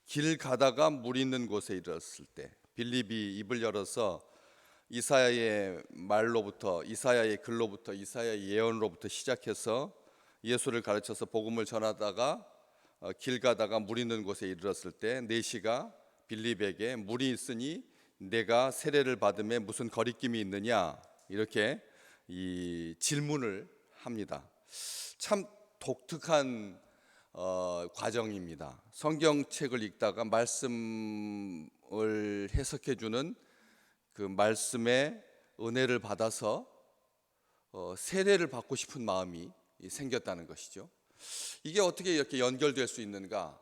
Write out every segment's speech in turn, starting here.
길 가다가 물 있는 곳에 이르렀을 때 빌립이 입을 열어서 이사야의 말로부터, 이사야의 글로부터, 이사야의 예언으로부터 시작해서 예수를 가르쳐서 복음을 전하다가 길 가다가 물 있는 곳에 이르렀을 때 내시가 빌립에게 물이 있으니 내가 세례를 받음에 무슨 거리낌이 있느냐, 이렇게 이 질문을 합니다. 참 독특한 과정입니다. 성경책을 읽다가 말씀을 해석해 주는 그 말씀의 은혜를 받아서 세례를 받고 싶은 마음이 생겼다는 것이죠. 이게 어떻게 이렇게 연결될 수 있는가?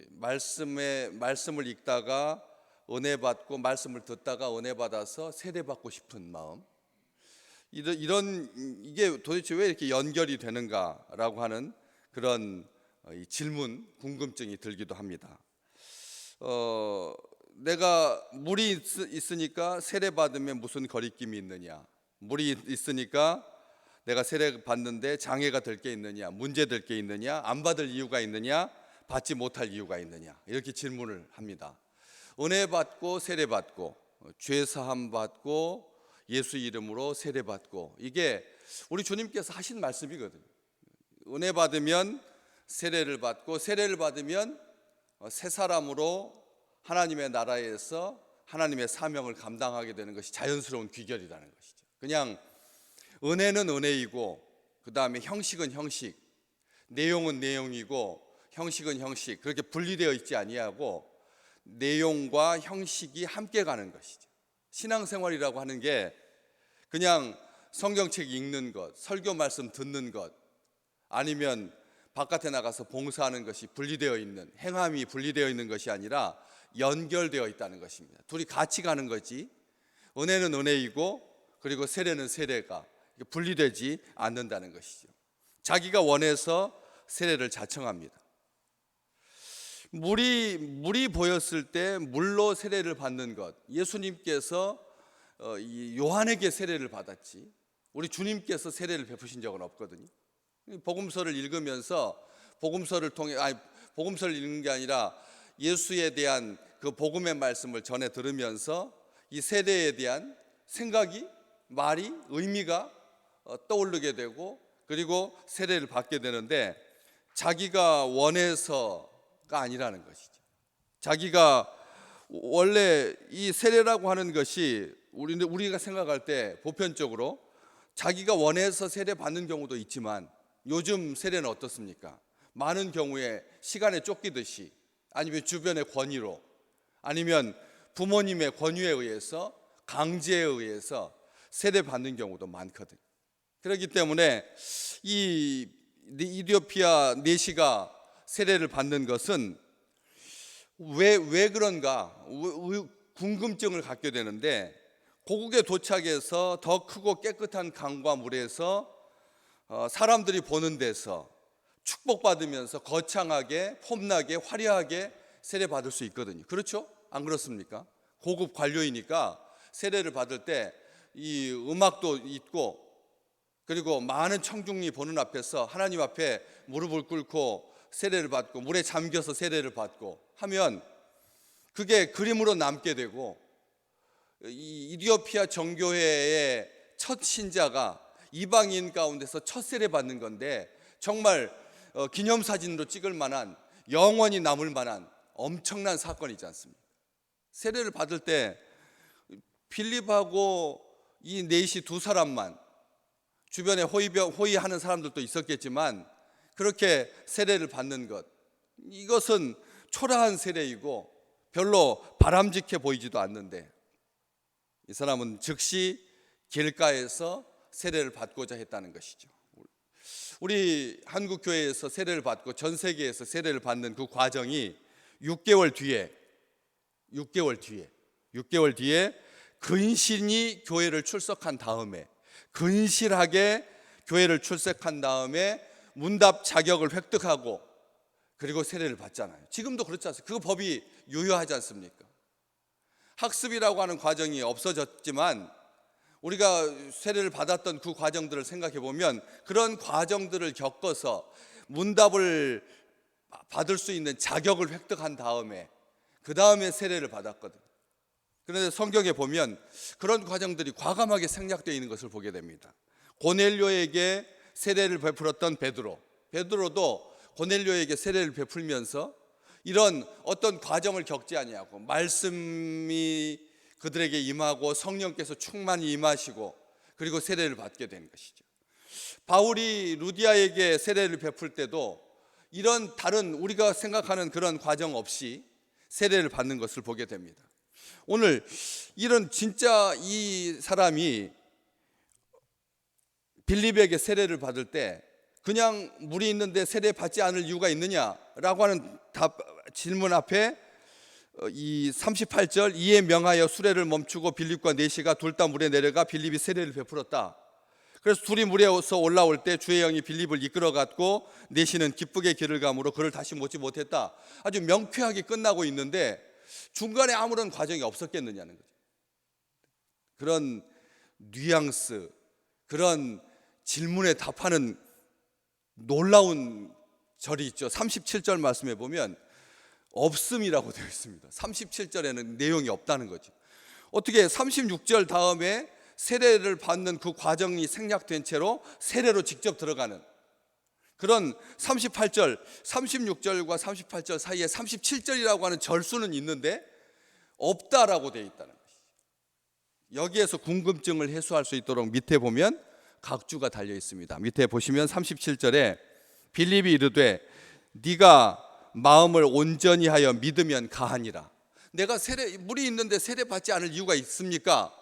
말씀을 읽다가 은혜 받고, 말씀을 듣다가 은혜 받아서 세례 받고 싶은 마음, 이게 도대체 왜 이렇게 연결이 되는가라고 하는 그런 질문, 궁금증이 들기도 합니다. 내가 물이 있으니까 세례 받으면 무슨 거리낌이 있느냐? 물이 있으니까 내가 세례 받는데 장애가 될 게 있느냐? 문제 될 게 있느냐? 안 받을 이유가 있느냐? 받지 못할 이유가 있느냐? 이렇게 질문을 합니다. 은혜 받고 세례 받고 죄 사함 받고 예수 이름으로 세례 받고, 이게 우리 주님께서 하신 말씀이거든요. 은혜 받으면 세례를 받고, 세례를 받으면 새 사람으로 하나님의 나라에서 하나님의 사명을 감당하게 되는 것이 자연스러운 귀결이라는 것이죠. 그냥 은혜는 은혜이고, 그 다음에 형식은 형식, 내용은 내용이고, 형식은 형식, 그렇게 분리되어 있지 아니하고 내용과 형식이 함께 가는 것이죠. 신앙생활이라고 하는 게 그냥 성경책 읽는 것, 설교 말씀 듣는 것, 아니면 바깥에 나가서 봉사하는 것이 분리되어 있는, 행함이 분리되어 있는 것이 아니라 연결되어 있다는 것입니다. 둘이 같이 가는 거지, 은혜는 은혜이고 그리고 세례는 세례가 분리되지 않는다는 것이죠. 자기가 원해서 세례를 자청합니다. 물이 보였을 때 물로 세례를 받는 것, 예수님께서 요한에게 세례를 받았지 우리 주님께서 세례를 베푸신 적은 없거든요. 복음서를 읽으면서 복음서를 읽는 게 아니라 예수에 대한 그 복음의 말씀을 전해 들으면서 이 세례에 대한 생각이, 말이, 의미가 떠오르게 되고, 그리고 세례를 받게 되는데 자기가 원해서가 아니라는 것이죠. 자기가 원래 이 세례라고 하는 것이 우리가 생각할 때 보편적으로 자기가 원해서 세례 받는 경우도 있지만, 요즘 세례는 어떻습니까? 많은 경우에 시간에 쫓기듯이, 아니면 주변의 권위로, 아니면 부모님의 권유에 의해서, 강제에 의해서 세례 받는 경우도 많거든요. 그렇기 때문에 이 이디오피아 내시가 세례를 받는 것은 왜 그런가 궁금증을 갖게 되는데, 고국에 도착해서 더 크고 깨끗한 강과 물에서 사람들이 보는 데서 축복받으면서 거창하게, 폼나게, 화려하게 세례 받을 수 있거든요. 그렇죠? 안 그렇습니까? 고급 관료이니까 세례를 받을 때 이 음악도 있고, 그리고 많은 청중이 보는 앞에서 하나님 앞에 무릎을 꿇고 세례를 받고, 물에 잠겨서 세례를 받고 하면 그게 그림으로 남게 되고, 이 이디오피아 정교회의 첫 신자가 이방인 가운데서 첫 세례 받는 건데, 정말 기념사진으로 찍을 만한, 영원히 남을 만한 엄청난 사건이지 않습니까? 세례를 받을 때 빌립하고 이 넷이 두 사람만, 주변에 호의하는 사람들도 있었겠지만 그렇게 세례를 받는 것, 이것은 초라한 세례이고 별로 바람직해 보이지도 않는데, 이 사람은 즉시 길가에서 세례를 받고자 했다는 것이죠. 우리 한국 교회에서 세례를 받고 전 세계에서 세례를 받는 그 과정이 6개월 뒤에 근신히 교회를 출석한 다음에, 근실하게 교회를 출석한 다음에 문답 자격을 획득하고, 그리고 세례를 받잖아요. 지금도 그렇지 않습니까? 그 법이 유효하지 않습니까? 학습이라고 하는 과정이 없어졌지만 우리가 세례를 받았던 그 과정들을 생각해 보면, 그런 과정들을 겪어서 문답을 받을 수 있는 자격을 획득한 다음에 그 다음에 세례를 받았거든요. 그런데 성경에 보면 그런 과정들이 과감하게 생략되어 있는 것을 보게 됩니다. 고넬료에게 세례를 베풀었던 베드로도 고넬료에게 세례를 베풀면서 이런 어떤 과정을 겪지 아니하고 말씀이 그들에게 임하고 성령께서 충만히 임하시고 그리고 세례를 받게 된 것이죠. 바울이 루디아에게 세례를 베풀 때도 이런 다른 우리가 생각하는 그런 과정 없이 세례를 받는 것을 보게 됩니다. 오늘 이런 진짜 이 사람이 빌립에게 세례를 받을 때 그냥 물이 있는데 세례 받지 않을 이유가 있느냐라고 하는 질문 앞에 이 38절 이에 명하여 수레를 멈추고 빌립과 내시가 둘 다 물에 내려가 빌립이 세례를 베풀었다. 그래서 둘이 물에서 올라올 때 주의 영이 빌립을 이끌어갔고 내시는 기쁘게 길을 가므로 그를 다시 못지 못했다. 아주 명쾌하게 끝나고 있는데 중간에 아무런 과정이 없었겠느냐는 거죠. 그런 뉘앙스, 그런 질문에 답하는 놀라운 절이 있죠. 37절 말씀에 보면 없음이라고 되어 있습니다. 37절에는 내용이 없다는 거죠. 어떻게 36절 다음에 세례를 받는 그 과정이 생략된 채로 세례로 직접 들어가는 그런 38절, 36절과 38절 사이에 37절이라고 하는 절수는 있는데 없다라고 되어 있다는 것이죠. 여기에서 궁금증을 해소할 수 있도록 밑에 보면 각주가 달려 있습니다. 밑에 보시면 37절에 빌립이 이르되 네가 마음을 온전히 하여 믿으면 가하니라. 내가 물이 있는데 세례 받지 않을 이유가 있습니까?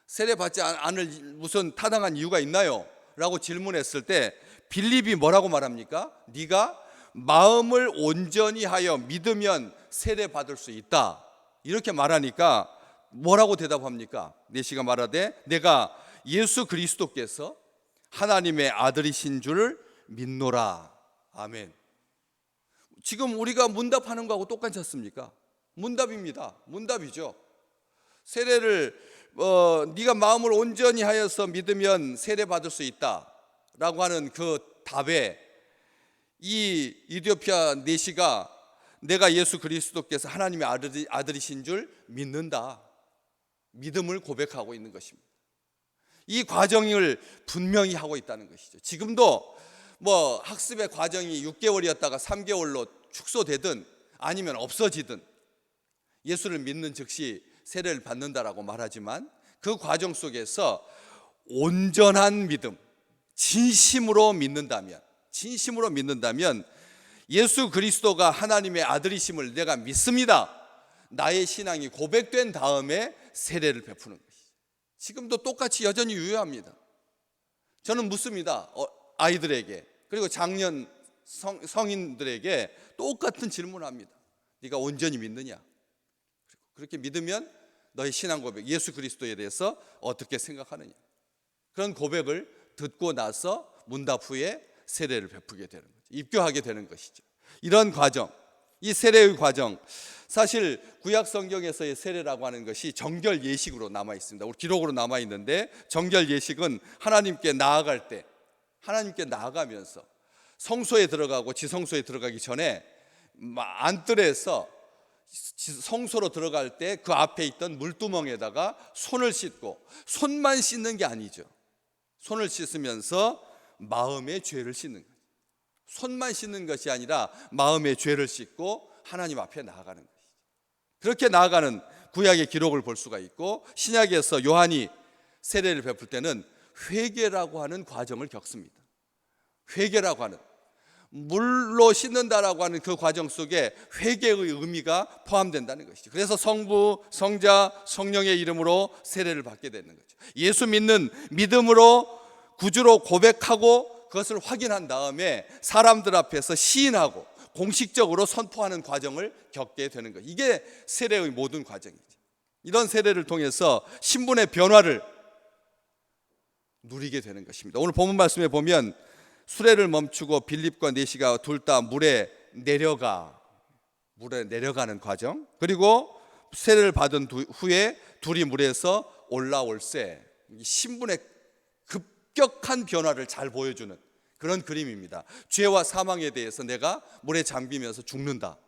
세례 받지 않을 무슨 타당한 이유가 있나요? 라고 질문했을 때 빌립이 뭐라고 말합니까? 네가 마음을 온전히 하여 믿으면 세례 받을 수 있다. 이렇게 말하니까 뭐라고 대답합니까? 내시가 말하되 내가 예수 그리스도께서 하나님의 아들이신 줄 믿노라. 아멘. 지금 우리가 문답하는 거하고 똑같지 않습니까? 문답입니다. 문답이죠. 세례를 네가 마음을 온전히 하여서 믿으면 세례 받을 수 있다라고 하는 그 답에 이 이디오피아 내시가 내가 예수 그리스도께서 하나님의 아들이신 줄 믿는다. 믿음을 고백하고 있는 것입니다. 이 과정을 분명히 하고 있다는 것이죠. 지금도 뭐 학습의 과정이 6개월이었다가 3개월로 축소되든 아니면 없어지든 예수를 믿는 즉시 세례를 받는다라고 말하지만 그 과정 속에서 온전한 믿음, 진심으로 믿는다면 예수 그리스도가 하나님의 아들이심을 내가 믿습니다. 나의 신앙이 고백된 다음에 세례를 베푸는 것이죠. 지금도 똑같이 여전히 유효합니다. 저는 묻습니다. 아이들에게 그리고 장년 성인들에게 똑같은 질문을 합니다. 네가 온전히 믿느냐? 그렇게 믿으면 너의 신앙 고백, 예수 그리스도에 대해서 어떻게 생각하느냐? 그런 고백을 듣고 나서 문답 후에 세례를 베푸게 되는 거죠. 입교하게 되는 것이죠. 이런 과정, 이 세례의 과정, 사실 구약 성경에서의 세례라고 하는 것이 정결 예식으로 남아 있습니다. 우리 기록으로 남아 있는데 정결 예식은 하나님께 나아갈 때, 하나님께 나아가면서 성소에 들어가고 지성소에 들어가기 전에 안뜰에서 성소로 들어갈 때 그 앞에 있던 물두멍에다가 손을 씻고, 손만 씻는 게 아니죠. 손을 씻으면서 마음의 죄를 씻는 거예요. 손만 씻는 것이 아니라 마음의 죄를 씻고 하나님 앞에 나아가는 것이죠. 그렇게 나아가는 구약의 기록을 볼 수가 있고, 신약에서 요한이 세례를 베풀 때는 회개라고 하는 과정을 겪습니다. 회개라고 하는, 물로 씻는다라고 하는 그 과정 속에 회개의 의미가 포함된다는 것이죠. 그래서 성부, 성자, 성령의 이름으로 세례를 받게 되는 거죠. 예수 믿는 믿음으로 구주로 고백하고 그것을 확인한 다음에 사람들 앞에서 시인하고 공식적으로 선포하는 과정을 겪게 되는 거예요. 이게 세례의 모든 과정이죠. 이런 세례를 통해서 신분의 변화를 누리게 되는 것입니다. 오늘 본문 말씀에 보면 수레를 멈추고 빌립과 내시가 둘 다 물에 내려가는 과정, 그리고 세례를 받은 후에 둘이 물에서 올라올세, 신분의 급격한 변화를 잘 보여주는 그런 그림입니다. 죄와 사망에 대해서 내가 물에 잠기면서 죽는다.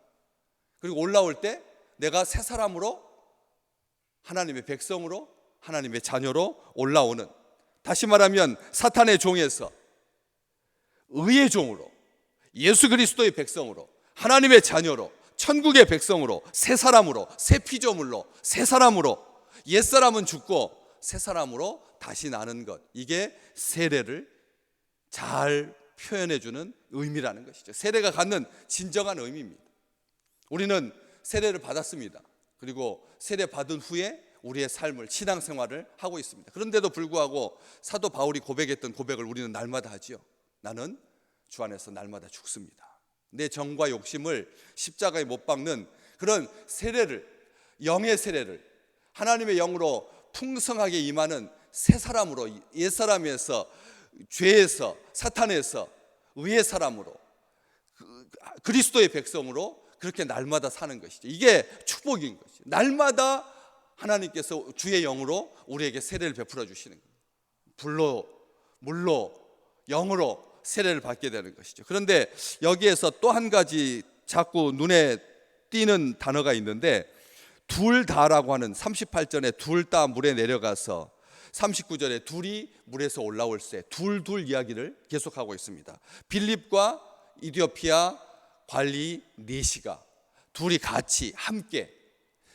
그리고 올라올 때 내가 새 사람으로, 하나님의 백성으로, 하나님의 자녀로 올라오는, 다시 말하면 사탄의 종에서 의의 종으로, 예수 그리스도의 백성으로, 하나님의 자녀로, 천국의 백성으로, 새 사람으로, 새 피조물로, 새 사람으로, 옛사람은 죽고 새 사람으로 다시 나는 것, 이게 세례를 잘 표현해주는 의미라는 것이죠. 세례가 갖는 진정한 의미입니다. 우리는 세례를 받았습니다. 그리고 세례 받은 후에 우리의 삶을, 신앙생활을 하고 있습니다. 그런데도 불구하고 사도 바울이 고백했던 고백을 우리는 날마다 하지요. 나는 주 안에서 날마다 죽습니다. 내 정과 욕심을 십자가에 못 박는 그런 세례를, 영의 세례를, 하나님의 영으로 풍성하게 임하는 새 사람으로, 옛사람에서, 죄에서, 사탄에서 의의 사람으로, 그리스도의 백성으로 그렇게 날마다 사는 것이죠. 이게 축복인 것이죠. 날마다 하나님께서 주의 영으로 우리에게 세례를 베풀어 주시는 거예요. 불로, 물로, 영으로 세례를 받게 되는 것이죠. 그런데 여기에서 또 한 가지 자꾸 눈에 띄는 단어가 있는데, 둘 다라고 하는 38절에 둘 다 물에 내려가서 39절에 둘이 물에서 올라올 때 둘 이야기를 계속하고 있습니다. 빌립과 이디오피아 관리 4시가 둘이 같이 함께,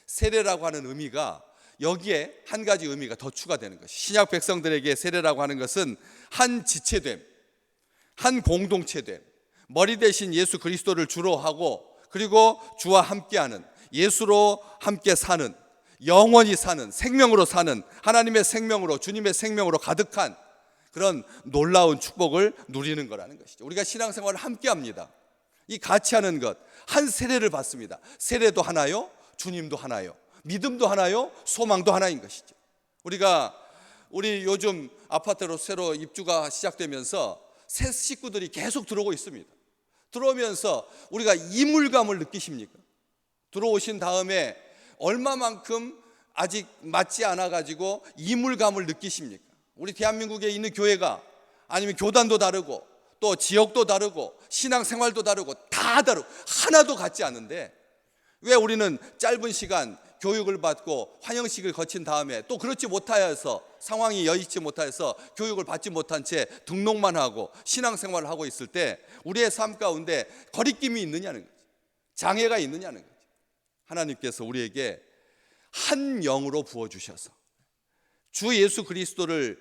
세례라고 하는 의미가 여기에 한 가지 의미가 더 추가되는 것이, 신약 백성들에게 세례라고 하는 것은 한 지체됨, 한 공동체됨, 머리 대신 예수 그리스도를 주로 하고, 그리고 주와 함께하는, 예수로 함께 사는, 영원히 사는, 생명으로 사는, 하나님의 생명으로, 주님의 생명으로 가득한 그런 놀라운 축복을 누리는 거라는 것이죠. 우리가 신앙생활을 함께합니다. 이 같이 하는 것, 한 세례를 받습니다. 세례도 하나요, 주님도 하나요, 믿음도 하나요, 소망도 하나인 것이죠. 우리 요즘 아파트로 새로 입주가 시작되면서 새 식구들이 계속 들어오고 있습니다. 들어오면서 우리가 이물감을 느끼십니까? 들어오신 다음에 얼마만큼 아직 맞지 않아 가지고 이물감을 느끼십니까? 우리 대한민국에 있는 교회가, 아니면 교단도 다르고 또 지역도 다르고 신앙생활도 다르고 다 다르고 하나도 같지 않은데, 왜 우리는 짧은 시간 교육을 받고 환영식을 거친 다음에 또 그렇지 못하여서, 상황이 여의치 못하여서 교육을 받지 못한 채 등록만 하고 신앙생활을 하고 있을 때 우리의 삶 가운데 거리낌이 있느냐는 거죠. 장애가 있느냐는 거죠. 하나님께서 우리에게 한 영으로 부어주셔서 주 예수 그리스도를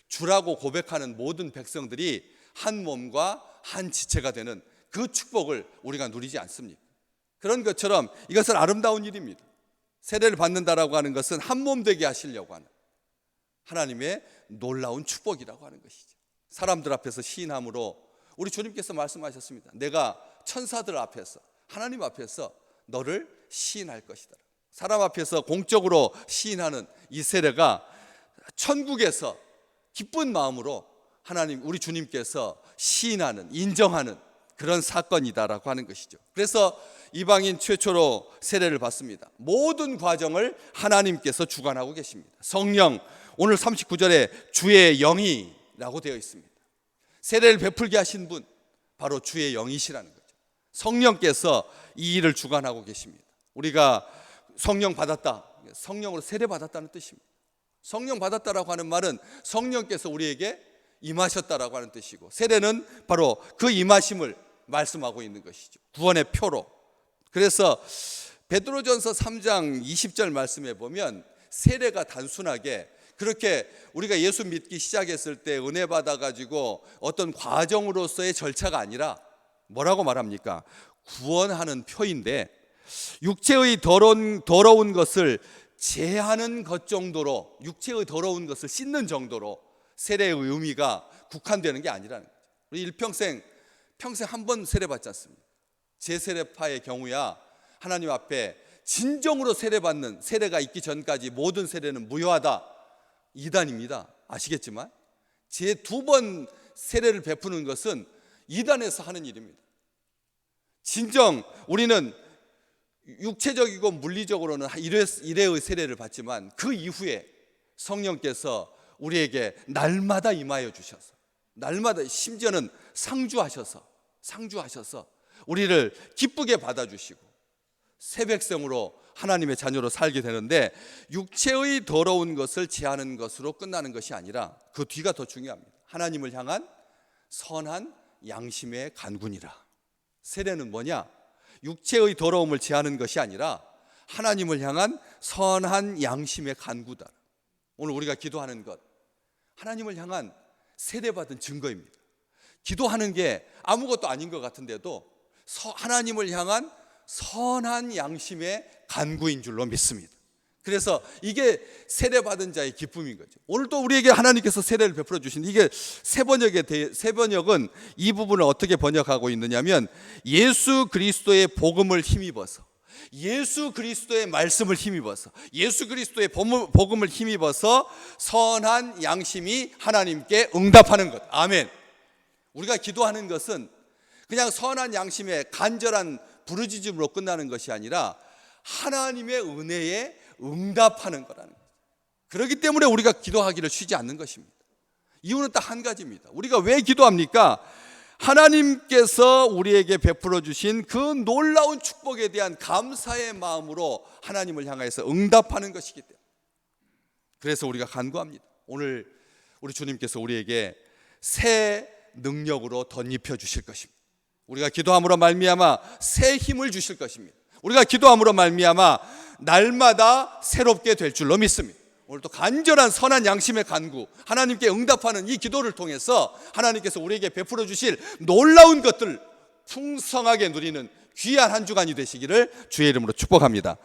주라고 고백하는 모든 백성들이 한 몸과 한 지체가 되는 그 축복을 우리가 누리지 않습니까? 그런 것처럼 이것은 아름다운 일입니다. 세례를 받는다라고 하는 것은 한 몸 되게 하시려고 하는 하나님의 놀라운 축복이라고 하는 것이죠. 사람들 앞에서 시인함으로 우리 주님께서 말씀하셨습니다. 내가 천사들 앞에서, 하나님 앞에서 너를 시인할 것이다. 사람 앞에서 공적으로 시인하는 이 세례가 천국에서 기쁜 마음으로 하나님, 우리 주님께서 시인하는, 인정하는 그런 사건이다라고 하는 것이죠. 그래서 이방인 최초로 세례를 받습니다. 모든 과정을 하나님께서 주관하고 계십니다. 성령, 오늘 39절에 주의 영이라고 되어 있습니다. 세례를 베풀게 하신 분, 바로 주의 영이시라는 거죠. 성령께서 이 일을 주관하고 계십니다. 우리가 성령 받았다, 성령으로 세례 받았다는 뜻입니다. 성령 받았다라고 하는 말은 성령께서 우리에게 임하셨다라고 하는 뜻이고, 세례는 바로 그 임하심을 말씀하고 있는 것이죠. 구원의 표로. 그래서 베드로전서 3장 20절 말씀에 보면 세례가 단순하게 그렇게 우리가 예수 믿기 시작했을 때 은혜 받아가지고 어떤 과정으로서의 절차가 아니라 뭐라고 말합니까? 구원하는 표인데, 육체의 더러운 것을 제하는 것 정도로, 육체의 더러운 것을 씻는 정도로 세례의 의미가 국한되는 게 아니라는 거죠. 우리 일평생 한 번 세례 받지 않습니다. 제세례파의 경우야 하나님 앞에 진정으로 세례받는, 세례가 있기 전까지 모든 세례는 무효하다, 이단입니다. 아시겠지만 제 2번 세례를 베푸는 것은 이단에서 하는 일입니다. 진정 우리는 육체적이고 물리적으로는 일회의 세례를 받지만 그 이후에 성령께서 우리에게 날마다 임하여 주셔서, 날마다, 심지어는 상주하셔서 우리를 기쁘게 받아주시고 새 백성으로 하나님의 자녀로 살게 되는데, 육체의 더러운 것을 제하는 것으로 끝나는 것이 아니라 그 뒤가 더 중요합니다. 하나님을 향한 선한 양심의 간구니라. 세례는 뭐냐? 육체의 더러움을 제하는 것이 아니라 하나님을 향한 선한 양심의 간구다. 오늘 우리가 기도하는 것, 하나님을 향한 세례받은 증거입니다. 기도하는 게 아무것도 아닌 것 같은데도 하나님을 향한 선한 양심의 간구인 줄로 믿습니다. 그래서 이게 세례받은 자의 기쁨인 거죠. 오늘 또 우리에게 하나님께서 세례를 베풀어 주신 이게 새 번역은 이 부분을 어떻게 번역하고 있느냐면, 예수 그리스도의 복음을 힘입어서, 예수 그리스도의 말씀을 힘입어서, 예수 그리스도의 복음을 힘입어서 선한 양심이 하나님께 응답하는 것. 아멘. 우리가 기도하는 것은 그냥 선한 양심의 간절한 부르짖음으로 끝나는 것이 아니라 하나님의 은혜에 응답하는 거라는 거죠. 그렇기 때문에 우리가 기도하기를 쉬지 않는 것입니다. 이유는 딱 한 가지입니다. 우리가 왜 기도합니까? 하나님께서 우리에게 베풀어 주신 그 놀라운 축복에 대한 감사의 마음으로 하나님을 향해서 응답하는 것이기 때문에, 그래서 우리가 간구합니다. 오늘 우리 주님께서 우리에게 새 능력으로 덧입혀 주실 것입니다. 우리가 기도함으로 말미암아 새 힘을 주실 것입니다. 우리가 기도함으로 말미암아 날마다 새롭게 될 줄로 믿습니다. 오늘 또 간절한 선한 양심의 간구, 하나님께 응답하는 이 기도를 통해서 하나님께서 우리에게 베풀어 주실 놀라운 것들 풍성하게 누리는 귀한 한 주간이 되시기를 주의 이름으로 축복합니다.